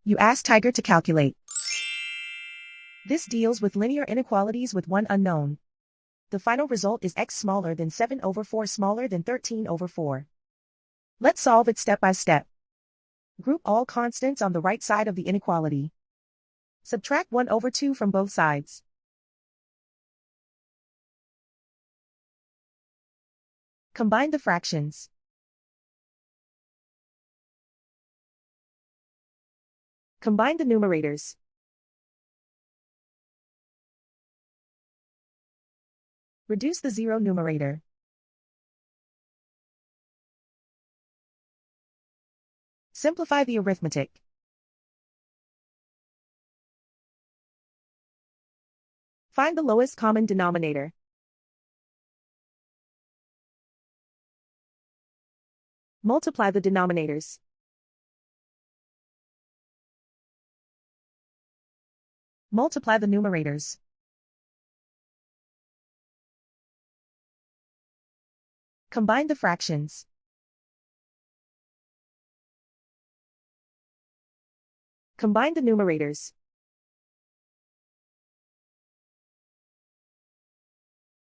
You ask Tiger to calculate. This deals with linear inequalities with one unknown. The final result is x smaller than 7 over 4 smaller than 13 over 4. Let's solve it step by step. Group all constants on the right side of the inequality. Subtract 1 over 2 from both sides. Combine the fractions. Combine the numerators. Reduce the zero numerator. Simplify the arithmetic. Find the lowest common denominator. Multiply the denominators. Multiply the numerators. Combine the fractions. Combine the numerators.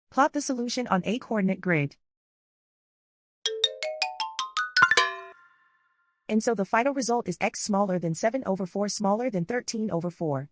Plot the solution on a coordinate grid. And so the final result is x smaller than 7 over 4 smaller than 13 over 4.